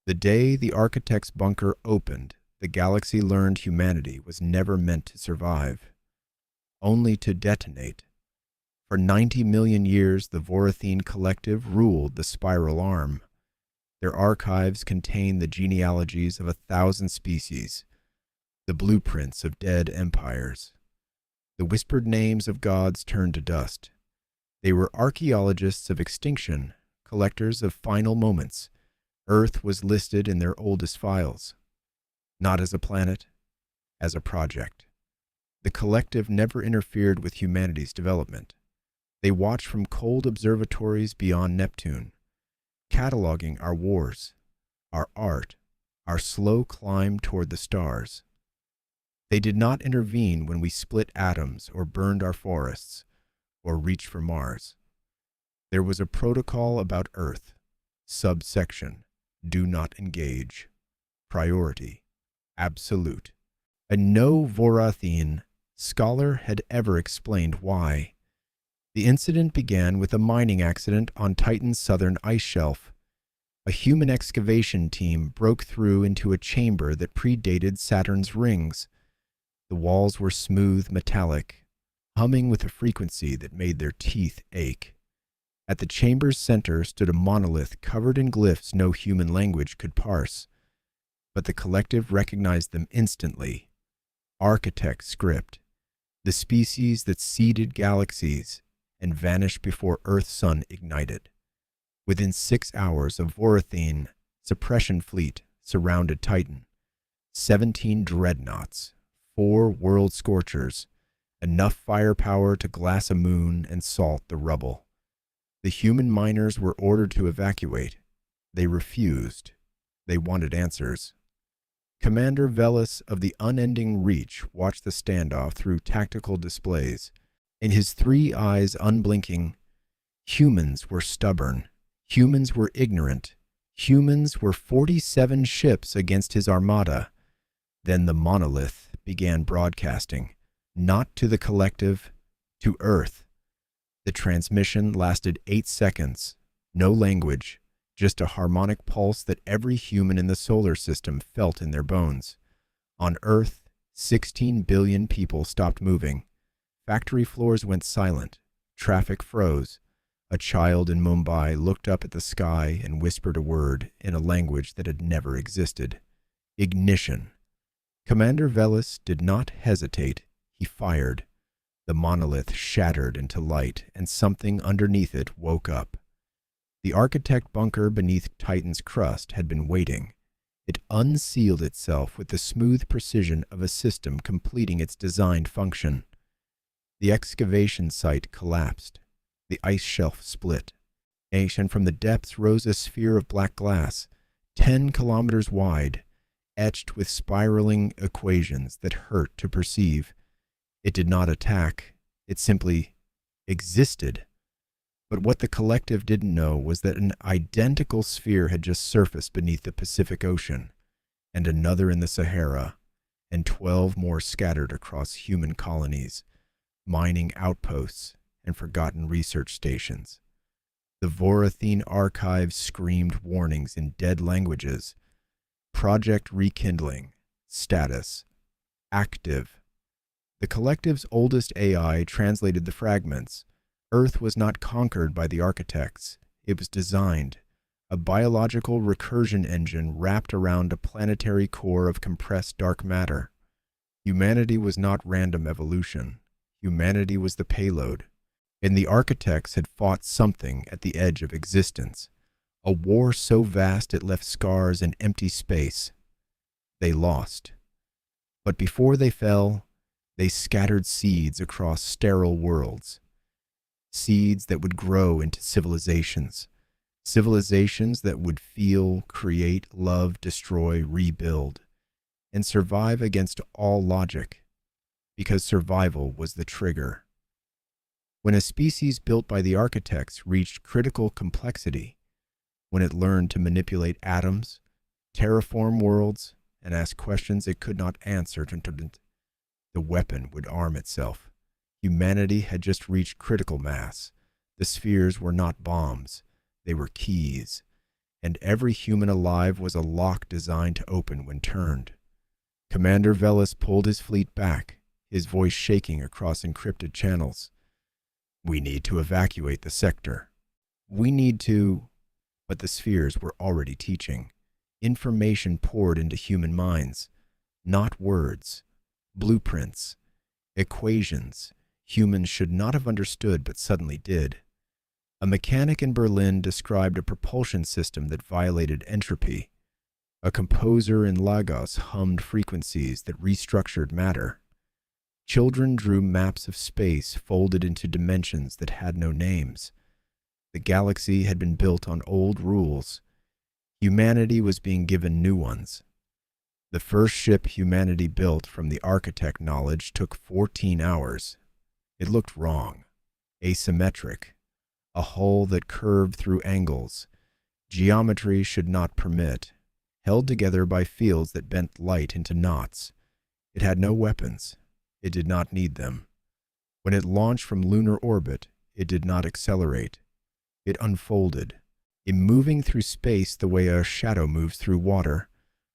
The day the architect's bunker opened, the galaxy learned humanity was never meant to survive, only to detonate. For 90 million years, the Vorathene Collective ruled the spiral arm. Their archives contain the genealogies of 1,000 species, the blueprints of dead empires. The whispered names of gods turned to dust. They were archaeologists of extinction, collectors of final moments. Earth was listed in their oldest files, not as a planet, as a project. The collective never interfered with humanity's development. They watched from cold observatories beyond Neptune, cataloging our wars, our art, our slow climb toward the stars. They did not intervene when we split atoms or burned our forests or reached for Mars. There was a protocol about Earth, subsection, do not engage, priority, absolute. And no Vorathene scholar had ever explained why. The incident began with a mining accident on Titan's southern ice shelf. A human excavation team broke through into a chamber that predated Saturn's rings. The walls were smooth metallic, humming with a frequency that made their teeth ache. At the chamber's center stood a monolith covered in glyphs no human language could parse. But the collective recognized them instantly. Architect script, the species that seeded galaxies and vanished before Earth-Sun ignited. Within 6 hours, a Vorathene suppression fleet surrounded Titan. 17 dreadnoughts, 4 world scorchers, enough firepower to glass a moon and salt the rubble. The human miners were ordered to evacuate. They refused. They wanted answers. Commander Velis of the Unending Reach watched the standoff through tactical displays. In his 3 eyes unblinking, humans were stubborn. Humans were ignorant. Humans were 47 ships against his armada. Then the monolith began broadcasting, not to the collective, to Earth. The transmission lasted 8 seconds. No language, just a harmonic pulse that every human in the solar system felt in their bones. On Earth, 16 billion people stopped moving. Factory floors went silent. Traffic froze. A child in Mumbai looked up at the sky and whispered a word in a language that had never existed. Ignition. Commander Velis did not hesitate. He fired. The monolith shattered into light, and something underneath it woke up. The architect bunker beneath Titan's crust had been waiting. It unsealed itself with the smooth precision of a system completing its designed function. The excavation site collapsed. The ice shelf split. And from the depths rose a sphere of black glass, 10 kilometers wide, etched with spiraling equations that hurt to perceive. It did not attack. It simply existed. But what the collective didn't know was that an identical sphere had just surfaced beneath the Pacific Ocean, and another in the Sahara, and 12 more scattered across human colonies, mining outposts, and forgotten research stations. The Vorathene archives screamed warnings in dead languages. Project rekindling. Status. Active. The collective's oldest AI translated the fragments. Earth was not conquered by the architects. It was designed. A biological recursion engine wrapped around a planetary core of compressed dark matter. Humanity was not random evolution. Humanity was the payload. And the architects had fought something at the edge of existence. A war so vast it left scars and empty space. They lost. But before they fell, they scattered seeds across sterile worlds. Seeds that would grow into civilizations. Civilizations that would feel, create, love, destroy, rebuild, and survive against all logic, because survival was the trigger. When a species built by the architects reached critical complexity, when it learned to manipulate atoms, terraform worlds, and ask questions it could not answer, the weapon would arm itself. Humanity had just reached critical mass. The spheres were not bombs. They were keys. and every human alive was a lock designed to open when turned. Commander Velis pulled his fleet back, his voice shaking across encrypted channels. "We need to evacuate the sector. We need to—" But the spheres were already teaching. Information poured into human minds. Not words. Blueprints. Equations. Humans should not have understood but suddenly did. A mechanic in Berlin described a propulsion system that violated entropy. A composer in Lagos hummed frequencies that restructured matter. Children drew maps of space folded into dimensions that had no names. The galaxy had been built on old rules. Humanity was being given new ones. The first ship humanity built from the architect knowledge took 14 hours. It looked wrong, asymmetric, a hull that curved through angles geometry should not permit, held together by fields that bent light into knots. It had no weapons. It did not need them. When it launched from lunar orbit, it did not accelerate. It unfolded, moving through space the way a shadow moves through water,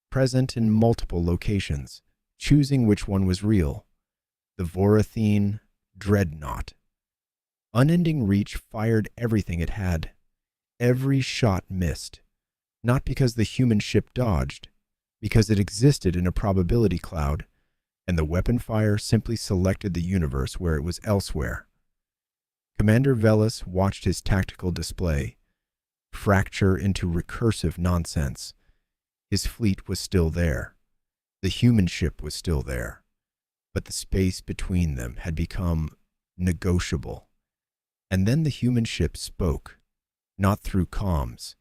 present in multiple locations, choosing which one was real. The Vorathine Dreadnought. Unending Reach fired everything it had. Every shot missed, not because the human ship dodged, because it existed in a probability cloud, and the weapon fire simply selected the universe where it was elsewhere. Commander Velis watched his tactical display fracture into recursive nonsense. His fleet was still there. The human ship was still there. But the space between them had become negotiable. And then the human ship spoke, not through comms,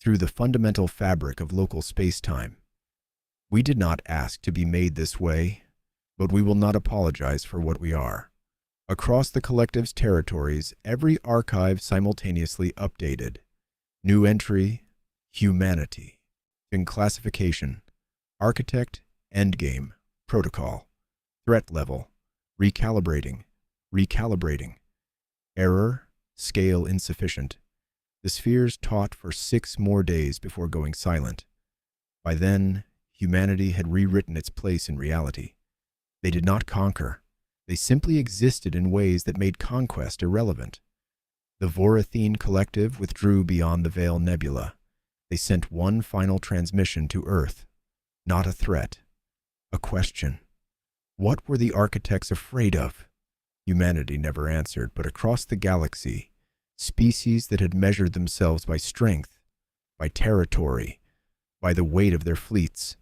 through the fundamental fabric of local space-time. "We did not ask to be made this way, but we will not apologize for what we are." Across the collective's territories, every archive simultaneously updated. New entry, humanity. In classification, architect, endgame, protocol. Threat level, recalibrating. Error, scale insufficient. The spheres taught for 6 more days before going silent. By then, humanity had rewritten its place in reality. They did not conquer. They simply existed in ways that made conquest irrelevant. The Vorathine Collective withdrew beyond the Veil Nebula. They sent one final transmission to Earth. Not a threat. A question. What were the architects afraid of? Humanity never answered, but across the galaxy, species that had measured themselves by strength, by territory, by the weight of their fleets,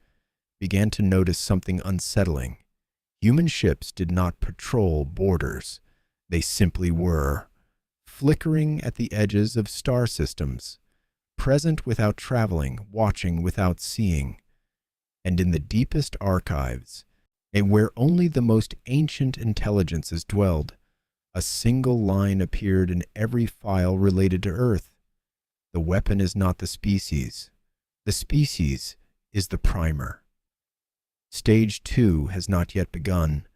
began to notice something unsettling. Human ships did not patrol borders. They simply were, flickering at the edges of star systems, present without traveling, watching without seeing. And in the deepest archives, and where only the most ancient intelligences dwelled, a single line appeared in every file related to Earth. The weapon is not the species. The species is the primer. Stage 2 has not yet begun.